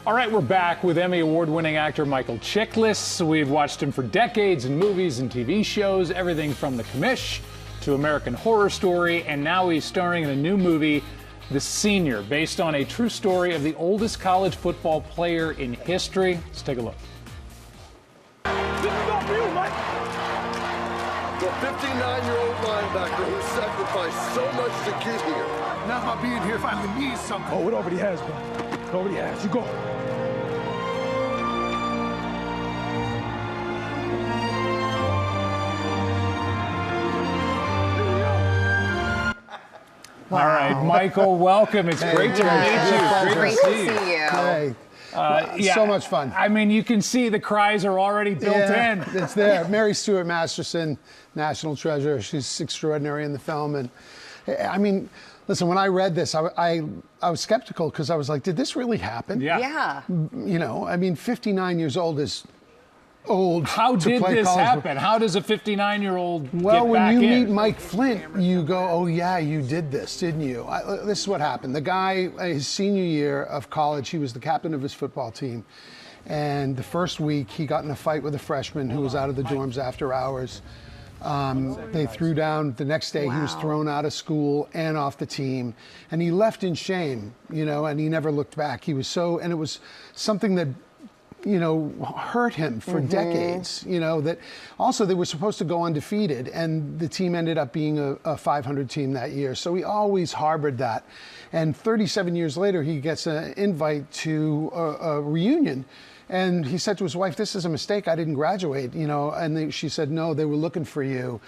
All right, we're back with Emmy Award-winning actor Michael Chiklis. We've watched him for decades in movies and TV shows, everything from The Commish to American Horror Story, and now he's starring in a new movie, The Senior, based on a true story of the oldest college football player in history. Let's take a look. This is all for you, Mike. The 59-year-old linebacker who sacrificed so much to get here. Now my being here finally means something. Oh, it already has, bro. It already has. You go. Wow. All right, Michael, welcome. It's great to meet you. Great to see you. Hey. Yeah, so much fun. I mean, you can see the cries are already built in. It's there. Mary Stuart Masterson, national treasure. She's extraordinary in the film. And I mean, listen, when I read this, I was skeptical because I was like, did this really happen? Yeah. You know, I mean, 59 years old is old. How to did play this college. happen? How does a 59-year-old Well, get when back you in? meet Mike Flint, you go, oh, yeah, you did this, didn't you? This is what happened. The guy, his senior year of college, he was the captain of his football team. And the first week, he got in a fight with a freshman who was out of the dorms after hours. They threw down. The next day, he was thrown out of school and off the team. And he left in shame, you know, and he never looked back. He was so, and it was something that, you know, hurt him for decades, you know, that also they were supposed to go undefeated and the team ended up being a 500 team that year. So he always harbored that. And 37 years later, he gets an invite to a reunion. And he said to his wife, this is a mistake, I didn't graduate, you know, and she said, no, they were looking for you.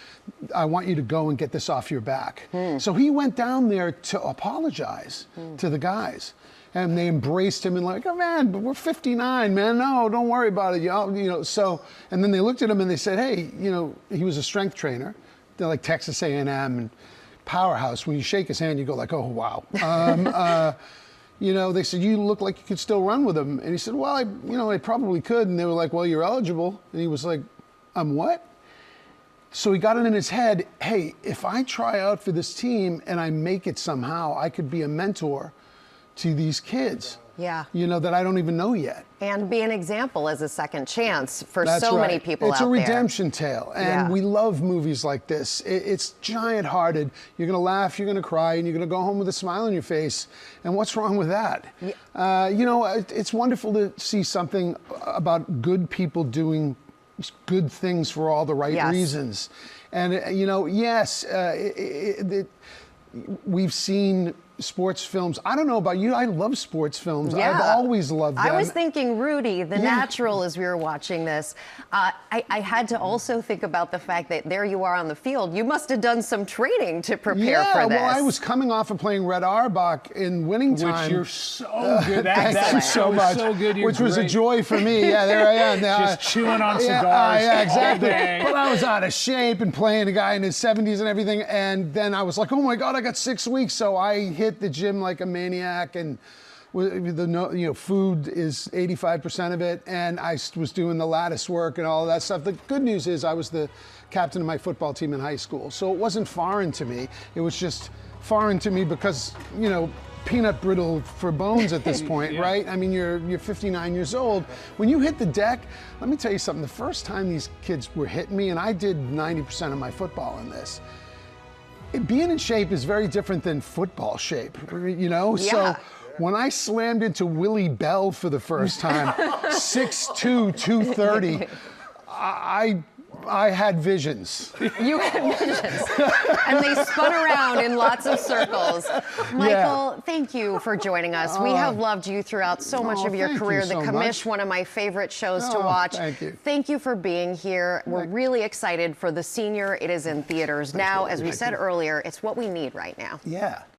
I want you to go and get this off your back. So he went down there to apologize to the guys. And they embraced him and like, oh man, but we're 59, man. No, don't worry about it, y'all. You know, so, and then they looked at him and they said, hey, you know, he was a strength trainer. They're like Texas A&M and powerhouse. When you shake his hand, you go like, oh wow. You know, they said, you look like you could still run with him. And he said, well, I probably could. And they were like, well, you're eligible. And he was like, I'm what? So he got it in his head, hey, if I try out for this team and I make it somehow, I could be a mentor to these kids, you know, that I don't even know yet. And be an example as a second chance for That's so right. many people It's out a there. redemption tale, and we love movies like this. It's giant-hearted. You're gonna laugh, you're gonna cry, and you're gonna go home with a smile on your face. And what's wrong with that? You know, it's wonderful to see something about good people doing good things for all the right reasons. And you know, yes, we've seen sports films. I don't know about you, I love sports films. I've always loved them. I was thinking Rudy, the Natural, as we were watching this. I had to also think about the fact that there you are on the field. You must have done some training to prepare for this. Well, I was coming off of playing Red Auerbach in winning time. Which you're so good at. Thank you so much. So good, which was a joy for me. Yeah, there I am. Just chewing on cigars. Yeah, exactly. All day. But I was out of shape and playing a guy in his 70s and everything. And then I was like, oh my God, I got 6 weeks. So I hit the gym like a maniac, and food is 85% of it, and I was doing the lattice work and all of that stuff. The good news is I was the captain of my football team in high school, so it wasn't foreign to me. It was just foreign to me because, you know, peanut brittle for bones at this point, right? I mean, you're 59 years old. When you hit the deck, let me tell you something. The first time these kids were hitting me, and I did 90% of my football in this, being in shape is very different than football shape, you know? So when I slammed into Willie Bell for the first time, 6'2", 230, I had visions. You had visions. And they spun around in lots of circles. Michael, thank you for joining us. We have loved you throughout so much of your career. The Commish, one of my favorite shows to watch. Thank you. Thank you for being here. We're really excited for The Senior. It is in theaters now. As we said earlier, it's what we need right now. Yeah.